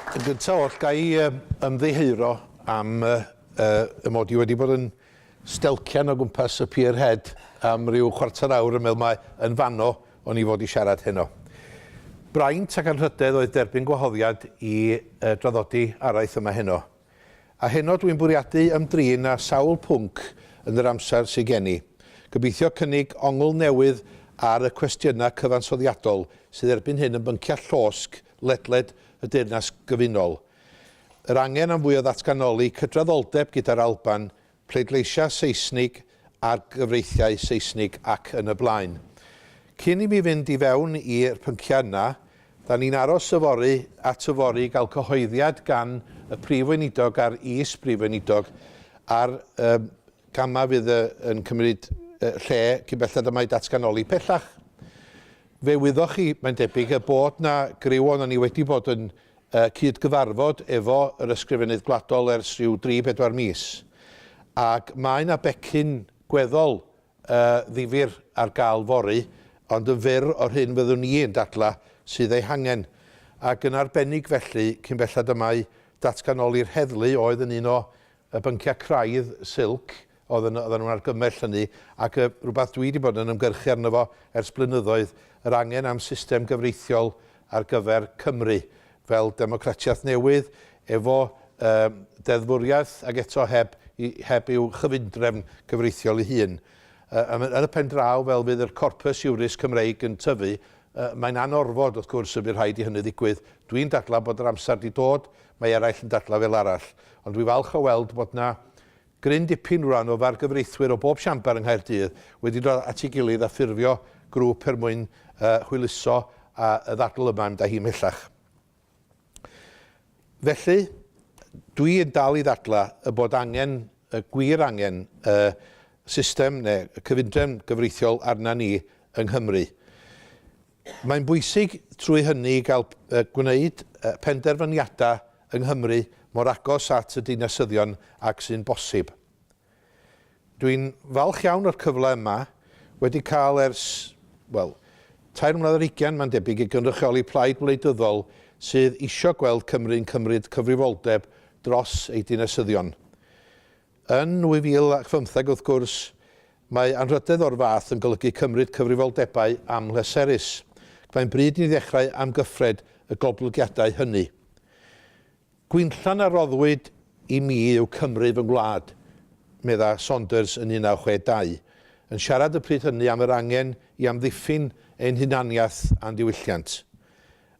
Yn gyntaf oll, ga i ymddeheuro am y mod i wedi bod yn stelcian o gwmpas y Pierhead am ryw chwarter awr yn meddwl mae yn fanno o'n i fod i siarad heno. Braint ac anrhydedd oedd derbyn gwahoddiad i draddodi araith yma heno. A heno dwi'n bwriadu ymdrin â sawl pwnc yn yr amser sy'n geni. Gobeithio cynnig ongl newydd ar y cwestiynau cyfansoddiadol sydd erbyn hyn yn bynciau llosg ledled y Deyrnas Gyfunol. Yr angen am fwy o ddatganoli cydraddoldeb gyda'r Alban, pleidleisia Saesnig a'r gyfreithiau Saesnig ac yn y blaen. Cyn i mi fynd i fewn i'r pynciau yna, da ni'n aros yfori i gael cyhoeddiad gan y Prif Weinidog a'r Is-Brif Weinidog a'r gama fydd yn cymryd lle cyn belled yma i datganoli pellach. Fe wyddoch chi, mae'n debyg, y bod na griw o'n ni wedi bod yn cydgyfarfod efo yr ysgrifennydd gwladol ers rhyw 3-4 mis. Ac mae yna becyn gweddol ddifyr ar gael fori, ond yn fyr o'r hyn fyddwn ni yn dadla sydd ei hangen. Ac yn arbennig felly, cyn bellad yma i datganoli'r heddlu oedd yn un o bynciau craidd silc, oedden nhw'n argymell hynny, ac rhywbeth dwi wedi bod yn ymgyrchu arno fo ers blynyddoedd, yr angen am system gyfreithiol ar gyfer Cymru, fel democratiaeth newydd, efo deddfwriaeth ac eto heb i'w chyfundrefn gyfreithiol ei hun. Yn y pen draw, fel fydd yr corpus iuris Cymreig yn tyfu, mae'n anorfod wrth gwrs y bydd rhaid i hynny ddigwydd. Dwi'n dadla bod yr amser wedi dod, mae eraill yn dadla fel arall. Ond dwi falch o weld bod na gryn dipyn rwan o fargyfreithwyr o bob siambar yng Nghaerdydd wedi dod at ei gilydd a ffurfio grŵp mwyn hwyluso a y ddadl yma am da hi mellach. Felly, dwi yn dal i ddadla y bod angen, y gwir angen, system neu cyfundrefn gyfreithiol arna ni yng Nghymru. Mae'n bwysig trwy hynny gael gwneud penderfyniadau yng Nghymru mor agos at y dinasyddion ac sy'n bosib. Dwi'n falch iawn o'r cyfle yma wedi cael ers, 3 mlynedd ar 20 mae'n debyg i gynrychioli plaid wleidyddol sydd isio gweld Cymru'n cymryd cyfrifoldeb dros ei dinasyddion. Yn 2015 wrth gwrs, mae anrhydedd o'r fath yn golygu cymryd cyfrifoldebau amhleserus. Mae'n bryd i ddechrau amgyffred y goblygiadau hynny. Gwynllan a roddwyd i mi yw Cymru fy ngwlad, medda Saunders yn 1962, yn siarad y pryd hynny am yr angen i amddiffyn ein hunaniaeth a'n diwylliant.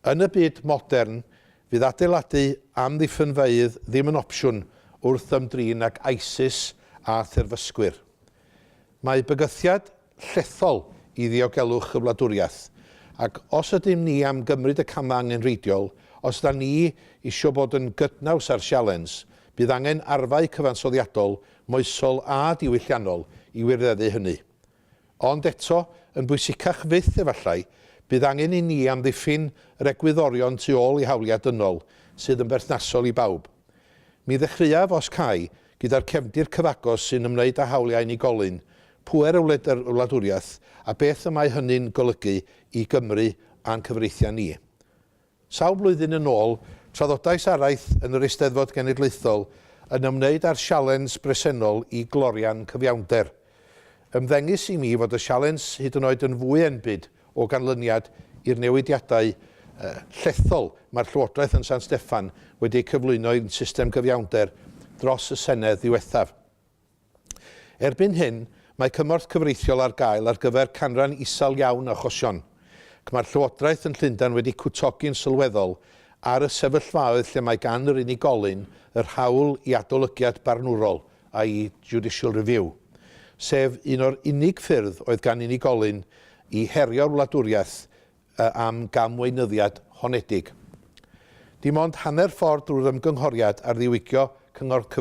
Yn y byd modern, fydd adeiladu amddiffynfeydd ddim yn opsiwn wrth ymdrin ag ISIS a therfysgwyr. Mae bygythiad llethol i ddiogelwch y wladwriaeth, ac os ydym ni am gymryd y camau angenrheidiol, os da ni isio bod yn gydnaws ar sialens, bydd angen arfau cyfansoddiadol, moesol a diwylliannol i wirdeddu hynny. Ond eto, yn bwysicach fyth efallai, bydd angen i ni amddiffyn yr egwyddorion tu ôl i hawliau dynol sydd yn berthnasol i bawb. Mi ddechreuaf os cai gyda'r cefndir cyfagos sy'n ymwneud â hawliau unigolyn, pwer y wladwriaeth a beth y mae hynny'n golygu i Gymru a'n cyfreithiau ni. Sawl blwyddyn yn ôl, traddodais araith yn yr Eisteddfod Genedlaethol yn ymwneud â'r sialens bresennol i glorian cyfiawnder. Ymddengys i mi fod y sialens hyd yn oed yn fwy enbyd o ganlyniad i'r newidiadau llethol mae'r Llywodraeth yn San Steffan wedi cyflwyno i'n system cyfiawnder dros y Senedd ddiwethaf. Erbyn hyn, mae cymorth cyfreithiol ar gael ar gyfer canran isal iawn achosion. Mae'r Llywodraeth yn Llundain wedi cwtogi'n sylweddol ar y sefyllfaoedd lle mae gan yr unigolyn yr hawl i adolygiad barnwrol a i judicial review, sef un o'r unig ffyrdd oedd gan unigolyn i herio'r wladwriaeth am gamweinyddiad honedig. Dim ond hanner ffordd drwy'r ymgynghoriad ar ddiwygio cymorth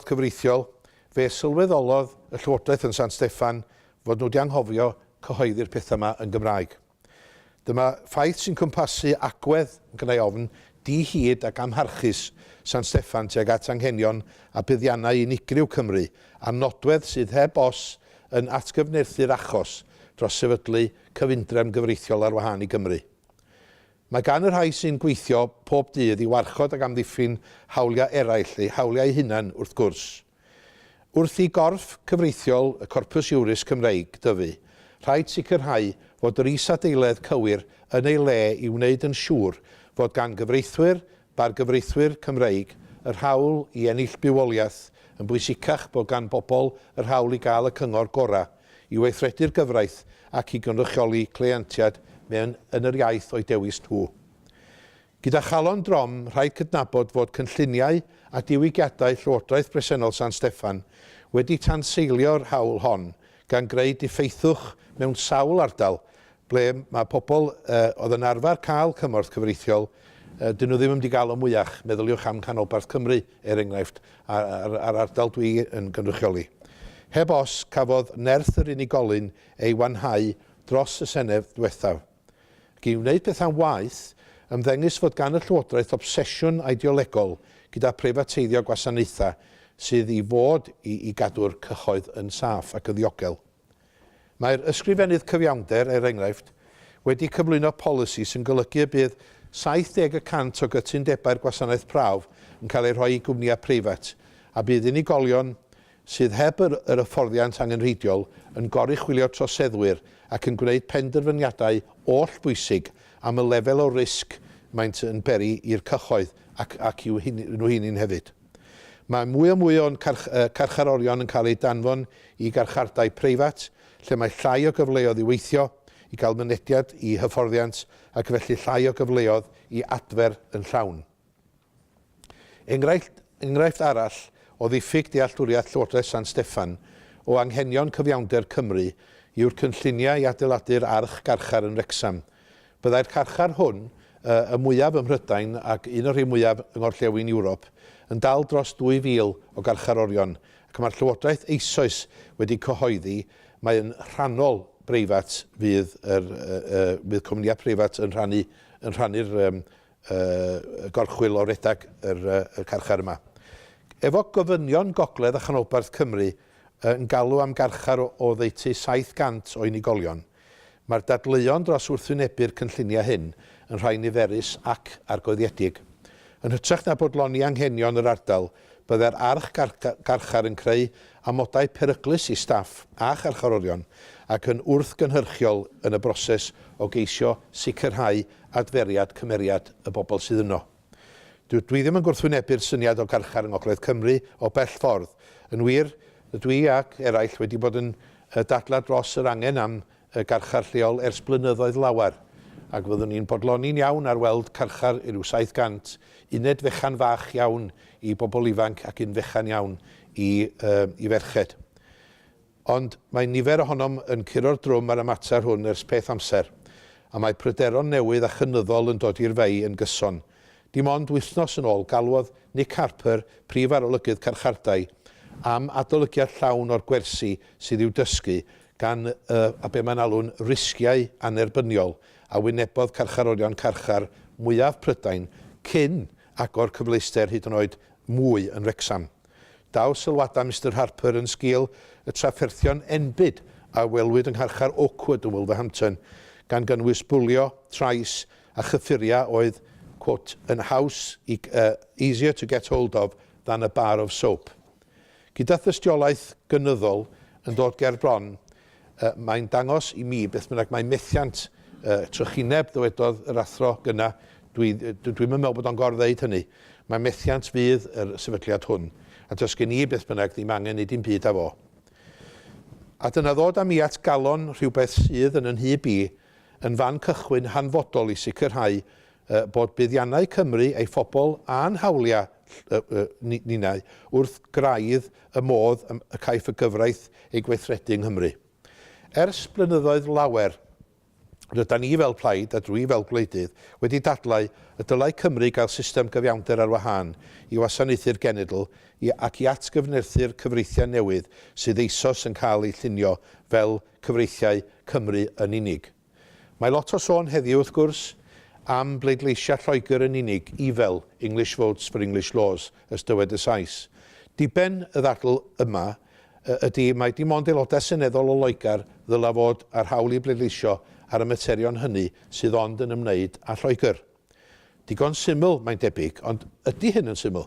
cyfreithiol, fe sylweddolodd y Llywodraeth yn San Steffan fod nhw wedi anghofio cyhoeddi'r pethau yma yn Gymraeg. Dyma ffaith sy'n cwmpasu agwedd yn gyda'i ofn di-hyd ac amharchus San Steffan tuag at anghenion a buddiannau unigryw Cymru, a nodwedd sydd heb os yn atgyfnerthu'r achos dros sefydlu cyfundrefn gyfreithiol ar wahân i Gymru. Mae gan y rhai sy'n gweithio pob dydd i warchod ac amddiffyn hawliau eraill, hawliau hunan wrth gwrs. Wrth i gorff cyfreithiol y Corpus Iuris Cymreig dyfu, rhaid sicrhau fod yr is-adeiledd cywir yn ei le i wneud yn siŵr fod gan gyfreithwyr, bargyfreithwyr Cymreig yr hawl i ennill bywoliaeth yn bwysicach bod gan bobl yr hawl i gael y cyngor gorau i weithredu'r gyfraith ac i gynrychioli cleientiad mewn yn yr iaith o'i dewis nhw. Gyda chalon drom, rhaid cydnabod fod cynlluniau a diwygiadau Llywodraeth Bresennol San Steffan wedi tanseilio'r hawl hon gan greu diffeithwch mewn sawl ardal ble mae pobl oedd yn arfer cael cymorth cyfreithiol dyn nhw ddim yn mynd i gael o mwyach, meddyliwch am Canolbarth Cymru, enghraifft, ar ardal dwi yn gynrychioli. Heb os, cafodd nerth yr unigolyn ei wanhau dros y Senedd diwethaf. Ac i wneud pethau'n waith, ymddengys fod gan y Llywodraeth obsesiwn ideolegol gyda preifateiddio gwasanaethau sydd i fod i gadw'r cyhoedd yn saff ac yn ddiogel. Mae'r ysgrifennydd cyfiawnder, enghraifft, wedi cyflwyno polisi sy'n golygu y bydd 70% o gytundebau'r gwasanaeth prawf yn cael ei rhoi i gwmnïau preifat, a bydd unigolion sydd heb yr hyfforddiant angenrheidiol yn goruchwylio troseddwyr ac yn gwneud penderfyniadau oll bwysig am y lefel o risg maent yn beri i'r cyhoedd ac nhw hunin hefyd. Mae mwy a mwy o'n carcharorion yn cael ei danfon i garchardau preifat, lle mae llai o gyfleoedd i weithio, i gael mynediad i hyfforddiant ac felly llai o gyfleoedd i adfer yn llawn. Enghraifft arall o ddiffyg dealltwriaeth Llywodraeth San Steffan o anghenion cyfiawnder Cymru yw'r cynlluniau i adeiladu'r arch garchar yn Wrecsam. Byddai'r carchar hwn, y mwyaf ym Mhrydain ac un o'r rhai mwyaf yng Ngorllewin Ewrop, yn dal dros 2,000 o garcharorion, ac mae'r Llywodraeth eisoes wedi cyhoeddi mae'n rhannol breifat fydd cwmnïau preifat yn rhannu'r gorchwil o redag y carchar yma. Efo gofynion Gogledd a Chanolbarth Cymru yn galw am garchar o ddeutu 700 o unigolion, mae'r dadleuon dros wrthwynebu'r cynlluniau hyn yn rhai niferus ac argoediedig. Yn hytrach na bodloni anghenion yr ardal, byddai'r arch garchar yn creu amodau peryglus i staff a charcharorion ac yn wrthgynhyrchiol yn y broses o geisio sicrhau adferiad cymeriad y bobl sydd yno. Dwi ddim yn gwrthwynebu'r syniad o garchar yng Ngogledd Cymru o bell ffordd. Yn wir, dwi ac eraill wedi bod yn dadlau dros yr angen am garchar lleol ers blynyddoedd lawer, ac fyddwn ni'n bodloni'n iawn ar weld carchar ryw 700, uned fechan fach iawn i bobl ifanc ac un fechan iawn i ferched. Ond mae nifer ohonom yn curo'r drwm ar y mater hwn ers peth amser, a mae pryderon newydd a chynyddol yn dod i'r fei yn gyson. Dim ond wythnos yn ôl galwodd Nick Harper, prif arolygydd carchardau, am adolygiad llawn o'r gwersi sydd i'w dysgu gan a be mae'n alw'n risgiau anerbyniol a wynebodd carcharorion carchar mwyaf Prydain cyn agor cyfleuster hyd yn oed mwy yn Wrecsam. Daw sylwadau Mr Harper yn sgil y trafferthion enbyd a welwyd yng ngharchar Oakwood yn Wolverhampton, gan gynnwys bwlio, trais a chyffuriau oedd, quote, yn haws, easier to get hold of than a bar of soap. Gyda thystiolaeth gynyddol yn dod ger bron, mae'n dangos i mi beth bynnag mae methiant trychineb ddywedodd yr athro gyna, dwi'n meddwl bod o'n gorddeud hynny, mae methiant fydd yr sefydliad hwn, a does gen i beth bynnag ddim angen neud dim byd â fo. A dyna ddod am i at galon rhywbeth sydd yn nhyb i yn fan cychwyn hanfodol i sicrhau bod buddiannau Cymru, ei phobl a'n hawliau ninnau wrth graidd y modd y caiff y gyfraith ei gweithredu yng Nghymru. Ers blynyddoedd lawer, rydyn ni fel plaid a dwi fel gwleidydd wedi dadlau y dylai Cymru gael system gyfiawnder ar wahân i wasanaethu'r genedl ac i atgyfnerthu'r cyfreithiau newydd sydd eisos yn cael eu llunio fel cyfreithiau Cymru yn unig. Mae lot o sôn heddiw wrth gwrs am bleidleisiau Lloegr yn unig, IFEL, English Votes for English Laws, ysdywed y Sais. Diben y ddadl yma ydy mae dim ond aelodau seneddol o Loegr ddyla fod ar hawl i bleidleisio ar y materion hynny sydd ond yn ymwneud â Lloegr. Digon syml mae'n debyg, ond ydy hyn yn syml.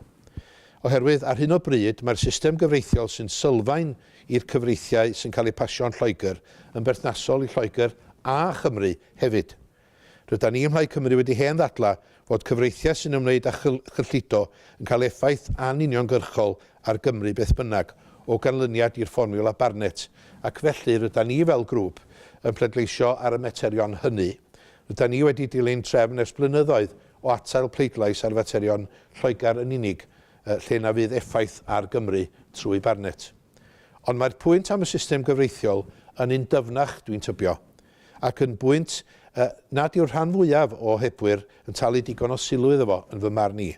Oherwydd ar hyn o bryd mae'r system gyfreithiol sy'n sylfaen i'r cyfreithiau sy'n cael eu pasio'n Lloegr yn berthnasol i Lloegr a Chymru hefyd. Rydyn ni ym Mhlaid Cymru wedi hen ddadlau fod cyfreithiau sy'n ymwneud â chyllido yn cael effaith anuniongyrchol ar Gymru beth bynnag o ganlyniad i'r fformiwla Barnett, ac felly rydyn ni fel grŵp yn pleidleisio ar y materion hynny. Rydyn ni wedi dilyn trefn ers blynyddoedd o atal pleidlais ar faterion Lloegr yn unig, lle na fydd effaith ar Gymru trwy Barnett. Ond mae'r pwynt am y system gyfreithiol yn un dyfnach, dwi'n tybio, ac yn bwynt nad yw'r rhan fwyaf o hebwyr yn talu digon o sylw iddo fo yn fy marn i.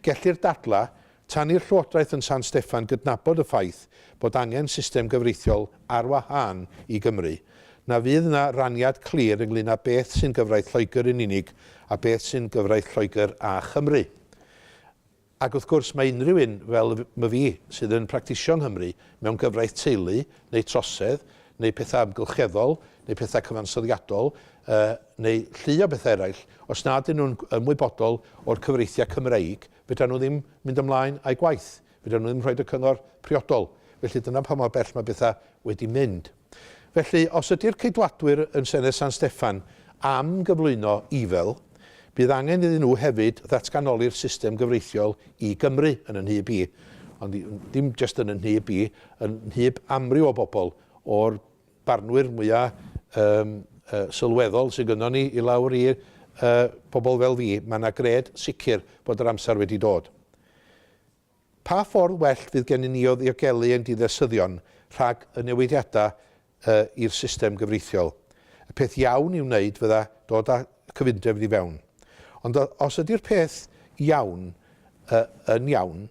Gellir dadla tan i'r Llywodraeth yn San Steffan gydnabod y ffaith bod angen system gyfreithiol ar wahân i Gymru, na fydd yna raniad clir ynglŷn â beth sy'n gyfraith Lloegr yn unig a beth sy'n gyfraith Lloegr a Chymru. Ac wrth gwrs mae unrhyw un fel my fi sydd yn practisio yng Nghymru mewn gyfraith teulu neu trosedd neu pethau amgylcheddol neu pethau cyfansoddiadol neu llu o bethau eraill, os nad ydyn nhw'n ymwybodol o'r cyfreithiau Cymreig, fydda nhw ddim mynd ymlaen â'i gwaith, fydda nhw ddim rhoi y cyngor priodol. Felly dyna pa mor bell mae bethau wedi mynd. Felly, os ydy'r ceidwadwyr yn Senedd San Steffan am gyflwyno ifel, bydd angen iddyn nhw hefyd ddatganoli'r system gyfreithiol i Gymru yn nhyb i, ond dim jyst yn nhyb i, yn nhyb amryw o bobl o'r barnwyr mwyaf sylweddol sydd gynnon ni i lawr i pobl fel fi. Mae yna gred sicr bod yr amser wedi dod. Pa ffordd well fydd gen i ni o ddiogelu ein diddesyddion rhag y newidiadau i'r system gyfreithiol? Y peth iawn i'w wneud fydda dod â cyfundrefn i fewn. Ond os ydy'r peth iawn yn iawn,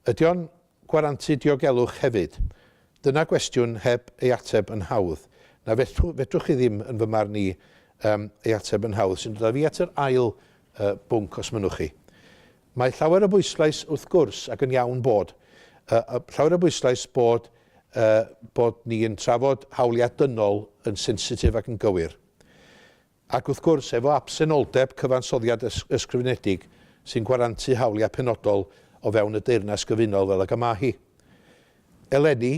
ydy o'n gwarantu diogelwch hefyd? Dyna gwestiwn heb ei ateb yn hawdd. Na fedrwch chi ddim yn fy marn i ei ateb yn hawdd, sy'n dod â fi at yr ail bwnc os mynwch chi. Mae llawer o bwyslais wrth gwrs ac yn iawn bod. Llawer o bwyslais bod ni yn trafod hawliau dynol yn sensitif ac yn gywir. Ac wrth gwrs, efo absenoldeb cyfansoddiad ysgrifenedig sy'n gwarantu hawliau penodol o fewn y deyrnas gyfunol fel ag yma hi. Eleni,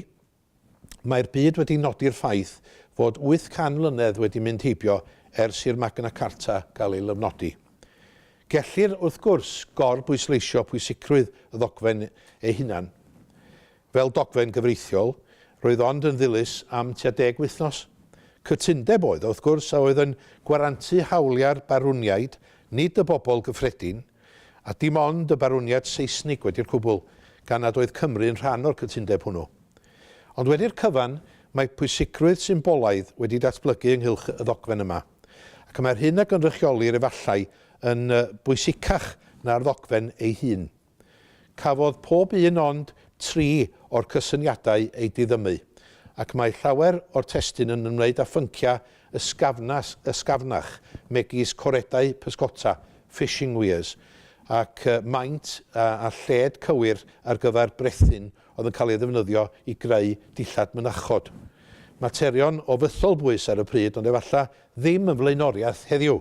mae'r byd wedi nodi'r ffaith fod 800 mlynedd wedi mynd heibio ers i'r Magna Carta gael ei lyfnodi. Gellir wrth gwrs gorbwysleisio pwysigrwydd y ddogfen ei hunan. Fel dogfen gyfreithiol, roedd ond yn ddilys am tua 10 wythnos. Cytundeb oedd wrth gwrs a oedd yn gwarantu hawliau'r barwniaid, nid y bobl gyffredin, a dim ond y barwniad Seisnig wedi'r cwbl, gan nad oedd Cymru yn rhan o'r cytundeb hwnnw. Ond wedi'r cyfan, mae pwysigrwydd symbolaidd wedi datblygu ynghylch y ddogfen yma, ac mae'r hyn ac yn rychioli'r efallai yn bwysicach na'r ddogfen ei hun. Cafodd pob un ond 3 o'r cysyniadau ei diddymu, ac mae llawer o'r testyn yn ymwneud â phynciau ysgafnach megis coredau pysgota, fishing weirs, ac maint a lled cywir ar gyfer brethyn oedd yn cael ei ddefnyddio i greu dillad mynachod. Materion o fythol bwys ar y pryd, ond efallai ddim yn flaenoriaeth heddiw.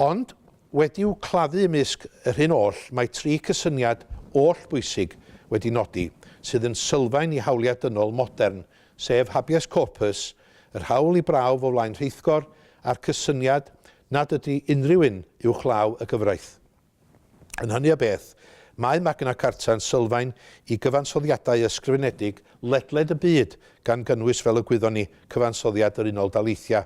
Ond wedi'w claddu ymysg yr hyn oll, mae 3 cysyniad oll bwysig wedi nodi, sydd yn sylfaen i hawliau dynol modern, sef habeas corpus, yr hawl i brawf o flaen rheithgor, a'r cysyniad nad ydy unrhyw un uwchlaw y gyfraith. Yn hynny o beth, mae Magna Carta yn sylfaen i gyfansoddiadau ysgrifenedig ledled y byd gan gynnwys fel y gwyddon ni cyfansoddiad yr Unol Daleithiau.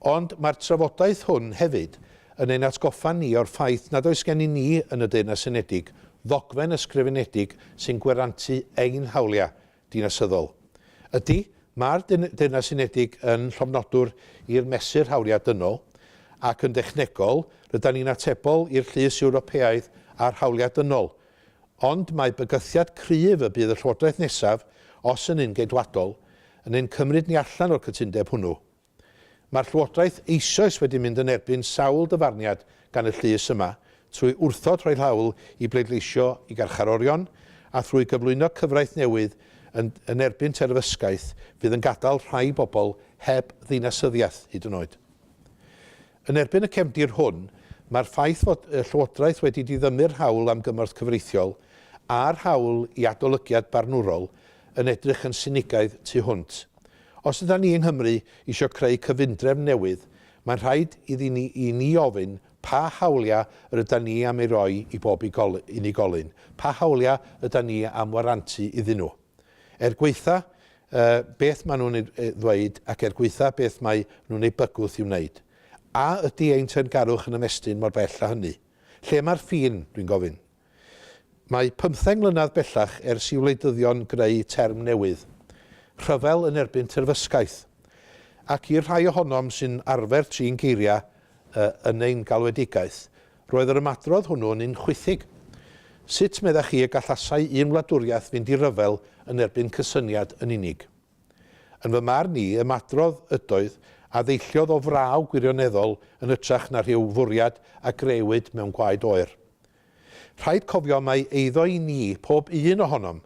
Ond mae'r trafodaeth hwn hefyd yn ein atgoffa ni o'r ffaith nad oes gen i ni yn y Deyrnas Unedig ddogfen ysgrifenedig sy'n gwarantu ein hawliau dinasyddol. Ydy, mae'r Deyrnas Unedig yn llofnodwr i'r mesur hawliau dynol ac yn dechnegol, rydyn ni'n atebol i'r Llys Ewropeaidd a'r hawliau dynol. Ond mae bygythiad cryf y bydd y Llywodraeth nesaf, os yn un geidwadol, yn ein cymryd ni allan o'r cytundeb hwnnw. Mae'r Llywodraeth eisoes wedi mynd yn erbyn sawl dyfarniad gan y Llys yma, trwy wrthod rhoi hawl i bleidleisio i garcharorion a thrwy gyflwyno cyfraith newydd yn erbyn terfysgaeth fydd yn gadael rhai bobl heb ddinasyddiaeth hyd yn oed. Yn erbyn y cefndir hwn, mae'r ffaith fod y Llywodraeth wedi diddymmu'r hawl am gymorth cyfreithiol a'r hawl i adolygiad barnwrol yn edrych yn sinigaidd tu hwnt. Os ydym ni yng Nghymru eisiau creu cyfundrefn newydd, mae'n rhaid i ni ofyn pa hawliau rydym ni am ei roi i bob unigolyn, pa hawliau ydym ni am warantu iddyn nhw. Gweitha beth maen nhw'n ddweud ac gweitha beth mae nhw'n ei bygwth i wneud. A ydy ein teyrngarwch yn ymestyn mor bell â hynny? Lle mae'r ffin, dwi'n gofyn? Mae 15 mlynedd bellach ers i wleidyddion greu term newydd, rhyfel yn erbyn terfysgaeth, ac i'r rhai ohonom sy'n arfer trin geiriau yn ein galwedigaeth, roedd yr ymadrodd hwnnw'n un chwythig. Sut meddach chi y gallasau un wladwriaeth fynd i ryfel yn erbyn cysyniad yn unig? Yn fy marn ni, ymadrodd ydoedd a ddeilliodd o fraw gwirioneddol yn ytrach na rhyw fwriad a grewyd mewn gwaed oer. Rhaid cofio mai eiddo i ni, pob un ohonom,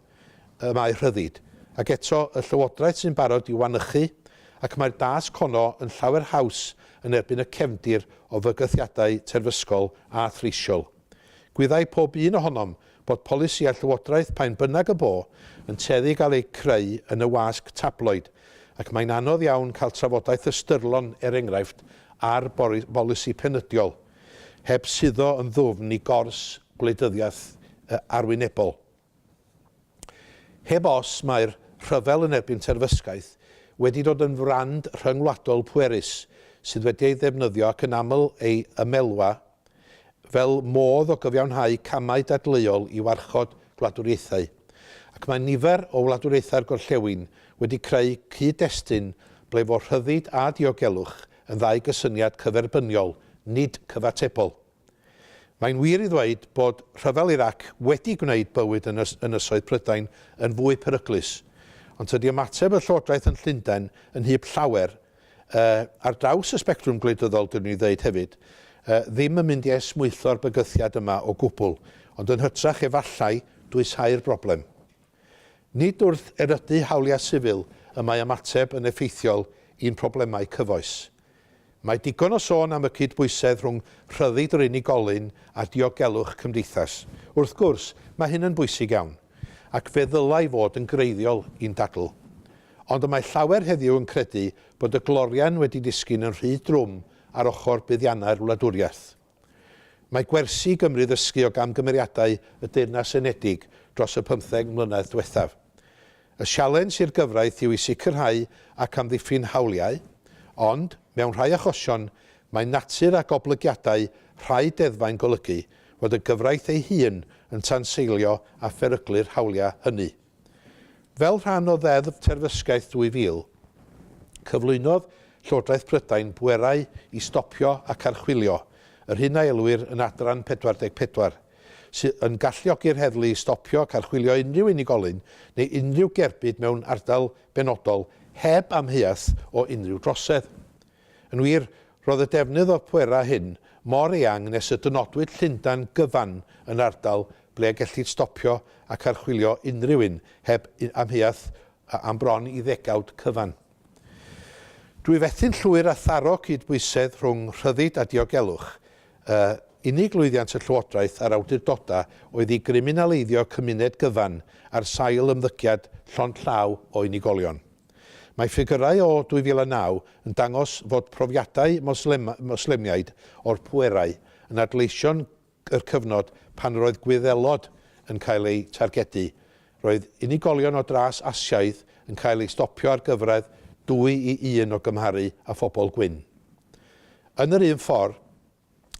mae rhyddid, ac eto y Llywodraeth sy'n barod i wanychu, ac mae'r dasg honno yn llawer haws yn erbyn y cefndir o fygythiadau terfysgol a threisiol. Gwyddai pob un ohonom bod polisiau Llywodraeth pa'n bynnag y bo yn teddu gael ei creu yn y wasg tabloid, ac mae'n anodd iawn cael trafodaeth ystyrlon enghraifft ar bolisi penydiol, heb suddo yn ddwfn i gors gwleidyddiaeth arwynebol. Heb os mae'r rhyfel yn erbyn terfysgaeth wedi dod yn frand rhyngwladol pwerus sydd wedi ei ddefnyddio ac yn aml ei ymelwa fel modd o gyfiawnhau camau dadleuol i warchod gwladwriaethau. Ac mae nifer o wladwriaethau'r gorllewin wedi creu cyd-destun ble fod rhyddid a diogelwch yn ddau gysyniad cyferbyniol, nid cyfatebol. Mae'n wir i ddweud bod rhyfel Irac wedi gwneud bywyd yn ynysoedd Prydain yn fwy peryglus, ond tydi ymateb y Llywodraeth yn Llundain yn hyb llawer, ar draws y sbectrwm gwleidyddol dyn ni'n dweud hefyd, ddim yn mynd i esmwytho'r bygythiad yma o gwbl, ond yn hytrach efallai dwysau'r broblem. Nid wrth erydu hawliau sifil y mae ymateb yn effeithiol i'n problemau cyfoes. Mae digon o sôn am y cydbwysedd rhwng rhyddid yr unigolyn a diogelwch cymdeithas. Wrth gwrs, mae hyn yn bwysig iawn, ac fe ddylai fod yn greiddiol i'n dadl. Ond mae llawer heddiw yn credu bod y glorian wedi disgyn yn rhy drwm ar ochr buddiannau'r wladwriaeth. Mae gwersi Gymru ddysgu o gamgymeriadau y Deyrnas Unedig dros y 15 mlynedd diwethaf. Y sialens i'r gyfraith yw i sicrhau ac amddiffyn hawliau, ond, mewn rhai achosion, mae natur ac oblygiadau rhai deddfa'n golygu fod y gyfraith ei hun yn tanseilio a pheryglu'r hawliau hynny. Fel rhan o ddeddf terfysgaeth 2000, cyflwynodd Llywodraeth Prydain bwerau i stopio ac archwilio, yr hyn a elwir yn adran 44, sydd yn galluogi'r heddlu i stopio ac archwilio unrhyw unigolyn neu unrhyw gerbyd mewn ardal benodol heb amheuaeth o unrhyw drosedd. Yn wir, roedd y defnydd o pwera hyn mor eang nes y dynodwyd Llundain gyfan yn ardal ble gellid stopio ac archwilio unrhyw un heb amheuaeth am bron i ddegawd cyfan. Dwi fethu'n llwyr a tharo cydbwysedd rhwng rhyddid a diogelwch. Unig lwyddiant y Llywodraeth ar awdurdoda oedd i griminaleiddio cymuned gyfan ar sail ymddygiad llond llaw o unigolion. Mae ffigurau o 2009 yn dangos fod profiadau moslemiaid o'r pwerau yn adleision yr cyfnod pan roedd Gwyddelod yn cael ei targedu. Roedd unigolion o dras Asiaidd yn cael ei stopio ar gyfradd 2-1 o gymharu a phobl gwyn. Yn yr un ffordd,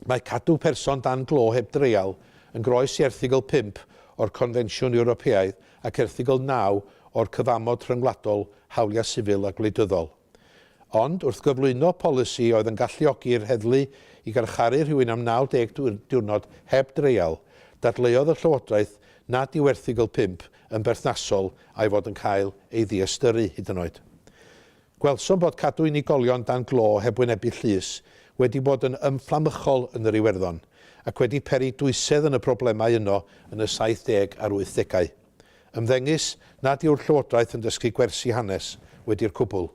mae cadw person dan glo heb dreial yn groes i erthigol 5 o'r Confensiwn Ewropeaidd ac erthigol 9 o'r cyfamod rhyngwladol hawliau sifil a gwleidyddol. Ond wrth gyflwyno polisi oedd yn galluogi'r heddlu i garcharu rhywun am 90 diwrnod heb dreial, dadleuodd y Llywodraeth nad yw erthigol 5 yn berthnasol a'i fod yn cael ei ddiystyru hyd yn oed. Gwelsom bod cadw unigolion dan glo heb wynebu llys wedi bod yn ymfflamychol yn yr Iwerddon ac wedi peri dwysedd yn y problemau yno yn y 70 a'r 80au. ymddengys nad yw'r Llywodraeth yn dysgu gwersi hanes wedi'r cwbl.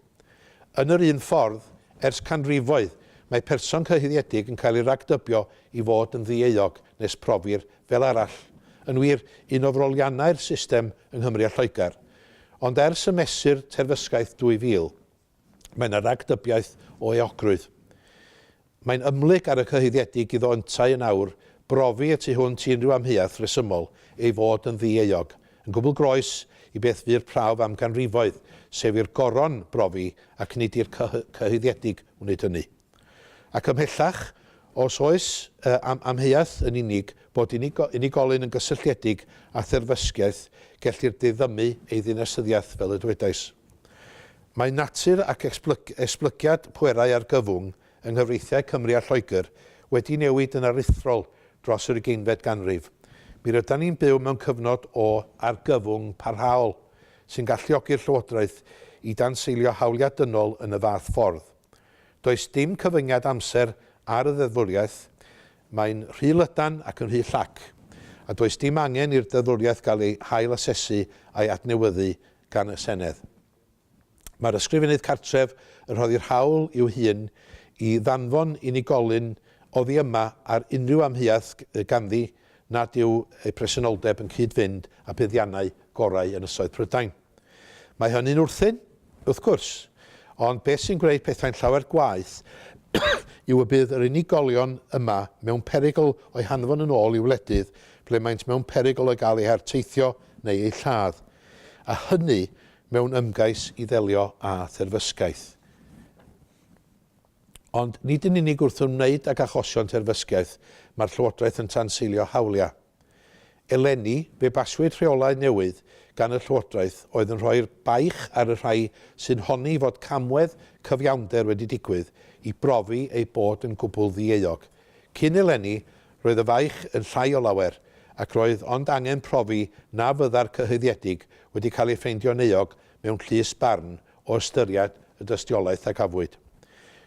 Yn yr un ffordd, ers canrifoedd, mae person cyhuddiedig yn cael ei ragdybio i fod yn ddieog nes profir fel arall. Yn wir, un o froliannau'r system yng Nghymru a Lloegr. Ond ers y mesur terfysgaeth 2000, mae yna ragdybiaeth o eogrwydd. Mae'n ymlyg ar y cyhuddiedig iddo yntau yn awr brofi y tu hwnt i unrhyw amheuaeth resymol ei fod yn ddieog, yn gwbl groes i beth fy'r prawf am ganrifoedd, sef i'r goron brofi ac nid i'r cyhuddiedig wneud hynny. Ac ymhellach, os oes amheuaeth yn unig bod unigolyn yn gysylltiedig a therfysgaeth gellir diddymu ei ddinasyddiaeth fel y dwedais. Mae natur ac esblygiad pwerau ar gyfwng yng nghyfreithiau Cymru a Lloegr wedi newid yn aruthrol dros yr 20fed ganrif. Mi rydyn ni'n byw mewn cyfnod o argyfwng parhaol sy'n galluogi'r Llywodraeth i danseilio hawliau dynol yn y fath ffordd. Does dim cyfyngiad amser ar y ddeddfwriaeth, mae'n rhy lydan ac yn rhy llac, a does dim angen i'r deddfwriaeth gael ei hail asesu a'i adnewyddu gan y Senedd. Mae'r ysgrifennydd cartref yn rhoddi'r hawl i'w hun i ddanfon unigolyn oddi yma ar unrhyw amheuaeth ganddi nad yw ei presenoldeb yn cyd-fynd a buddiannau gorau yn Ysoedd Prydain. Mae hynny'n wrthyn, wrth gwrs, ond beth sy'n gwneud pethau'n llawer gwaith yw y bydd yr unigolion yma mewn perygl o'i hanfon yn ôl i wledydd ble maent mewn perygl o gael ei harteithio neu ei lladd, a hynny mewn ymgais i ddelio â therfysgaeth. Ond nid yn unig wrth ymwneud ag achosion terfysgaeth, mae'r Llywodraeth yn tanseilio hawliau. Eleni, fe baswyd rheolau newydd gan y Llywodraeth oedd yn rhoi'r baich ar y rhai sy'n honni fod camwedd cyfiawnder wedi digwydd i brofi ei bod yn gwbl ddieog. Cyn eleni, roedd y faich yn llai o lawer ac roedd ond angen profi na fydda'r cyhuddiedig wedi cael ei ffeindio'n euog mewn llys barn o ystyried y dystiolaeth a gafwyd.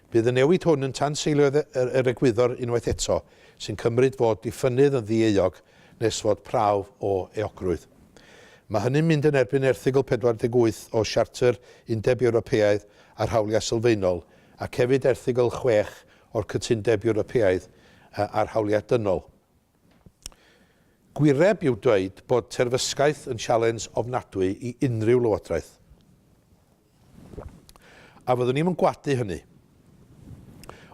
Bydd y newid hwn yn tanseilio yr egwyddor unwaith eto sy'n cymryd fod diffynnydd yn ddieog nes fod prawf o eogrwydd. Mae hynny'n mynd yn erbyn erthygl 48 o Siarter Undeb Ewropeaidd a'r hawliau sylfaenol ac hefyd erthygl 6 o'r Cytundeb Ewropeaidd a'r hawliau dynol. Gwireb yw dweud bod terfysgaeth yn sialens ofnadwy i unrhyw lywodraeth. A fyddwn ni'n gwadu hynny.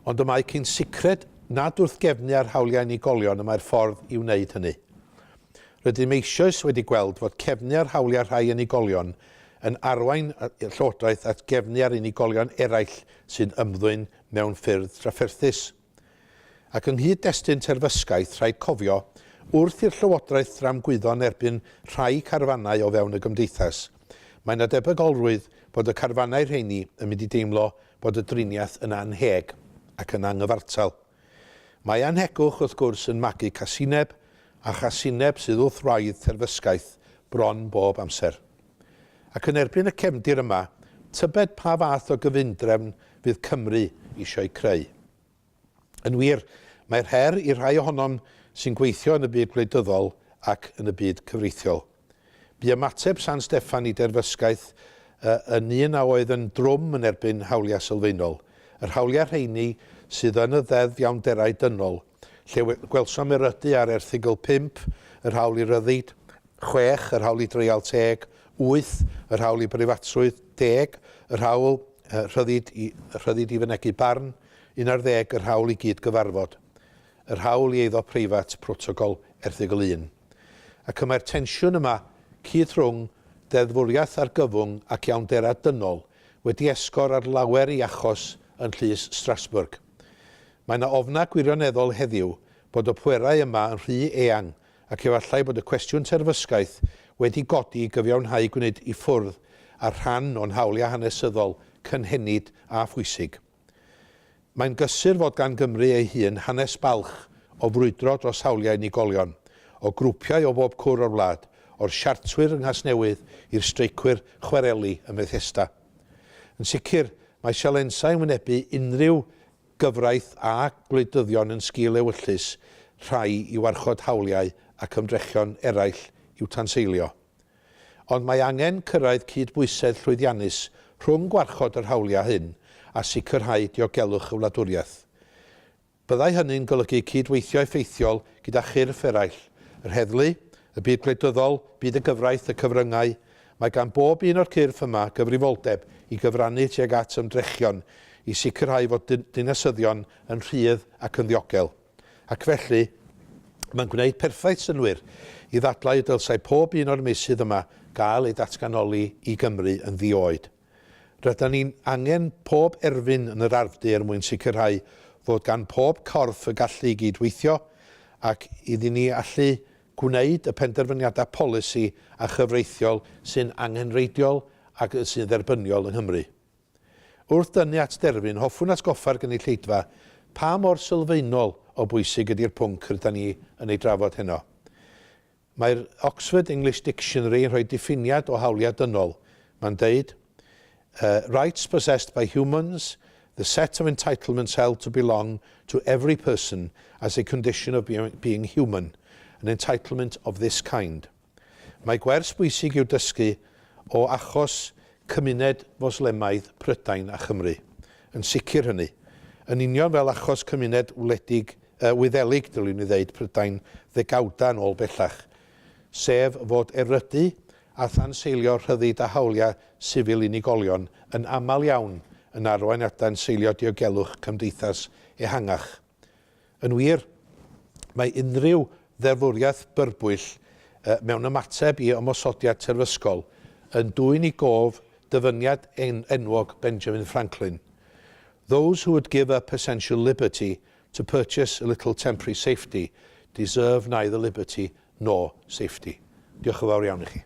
Ond y mae cyn sicred nad wrth gefnu ar hawliau unigolion y mae'r ffordd i wneud hynny. Rydym eisoes wedi gweld fod cefnu ar hawliau rhai unigolion yn arwain y Llywodraeth at gefnu ar unigolion eraill sy'n ymddwyn mewn ffyrdd trafferthus. Ac yng nghyd-destun terfysgaeth rhaid cofio wrth i'r Llywodraeth ddramgwyddo'n erbyn rhai carfannau o fewn y gymdeithas. Mae'n adebygolrwydd bod y carfannau rheini yn mynd i deimlo bod y driniaeth yn anheg ac yn anghyfartal. Mae anhegwch wrth gwrs yn magu casineb a chasineb sydd wrth wraidd terfysgaeth bron bob amser. Ac yn erbyn y cefndir yma, tybed pa fath o gyfundrefn fydd Cymru eisiau creu. Yn wir, mae'r her i rhai ohonom sy'n gweithio yn y byd gwleidyddol ac yn y byd cyfreithiol. Bu ymateb San Steffan i derfysgaeth yn un a oedd yn drwm yn erbyn hawliau sylfaenol. Yr hawliau rheini sydd yn y ddeddf iawnderau dynol, lle gwelsom erydu ar erthygl 5, yr hawl i ryddid, 6, yr hawl i dreial teg, 8, yr hawl i breifatrwydd, 10, yr hawl rhyddid i fynegu barn, 11, yr hawl i gyd gyfarfod, yr hawl i eiddo preifat protocol erthygl 1. Ac mae'r tensiwn yma cyd rhwng deddfwriaeth ar gyfwng ac iawnderau dynol wedi esgor ar lawer i achos yn Llys Strasbourg. Mae yna ofna gwirioneddol heddiw bod y pwerau yma yn rhy eang ac efallai bod y cwestiwn terfysgaeth wedi godi i gyfiawnhau gwneud i ffwrdd ar rhan o'n hawliau hanesyddol cynhenid a phwysig. Mae'n gysur fod gan Gymru ei hun hanes balch o frwydro dros hawliau unigolion, o grwpiau o bob cwr o'r wlad, o'r siartwyr yng Nghasnewydd i'r streicwyr chwareli ym Methesda. Yn sicr, mae sialensau yn wynebu unrhyw gyfraith a gwleidyddion yn sgil ewyllus rhai i warchod hawliau ac ymdrechion eraill i'w tanseilio. ond mae angen cyrraedd cydbwysedd llwyddiannus rhwng gwarchod yr hawliau hyn a sicrhau diogelwch y wladwriaeth. Byddai hynny'n golygu cydweithio effeithiol gyda chyrff eraill, yr heddlu, y byd gwleidyddol, byd y gyfraith, y cyfryngau. Mae gan bob un o'r cyrff yma gyfrifoldeb i gyfrannu tuag at ymdrechion i sicrhau fod dinasyddion yn rhydd ac yn ddiogel. Ac felly, mae'n gwneud perffaith synwyr i ddadlau y dylsai pob un o'r meysydd yma gael ei datganoli i Gymru yn ddioed. Rydyn ni'n angen pob erfyn yn yr arfdir mwyn sicrhau fod gan pob corff y gallu i gydweithio ac iddyn ni allu gwneud y penderfyniadau polisi a chyfreithiol sy'n angenreidiol ac sy'n dderbyniol yng Nghymru. Wrth dynnu at derfyn, hoffwn atgoffa'r gynulleidfa pa mor sylfaenol o bwysig ydy'r pwnc rydyn ni yn ei drafod heno. Mae'r Oxford English Dictionary yn rhoi diffiniad o hawliau dynol. Mae'n deud, rights possessed by humans, the set of entitlements held to belong to every person as a condition of being human, an entitlement of this kind. Mae gwers bwysig i'w dysgu o achos cymuned Moslemaidd Prydain a Chymru. Yn sicr hynny, yn union fel achos cymuned Wyddelig, dylwn ni ddeud, Prydain ddegawda yn ôl bellach, sef fod erydu a thanseilio rhyddid a hawliau sifil unigolion yn aml iawn yn arwainiadau'n seilio diogelwch cymdeithas ehangach. Yn wir, mae unrhyw dderfwriaeth byrbwyll mewn ymateb i ymosodiad terfysgol yn dwyn i gof dyfyniad enwog Benjamin Franklin. Those who would give up essential liberty to purchase a little temporary safety deserve neither liberty nor safety. Diolch yn fawr iawn i chi.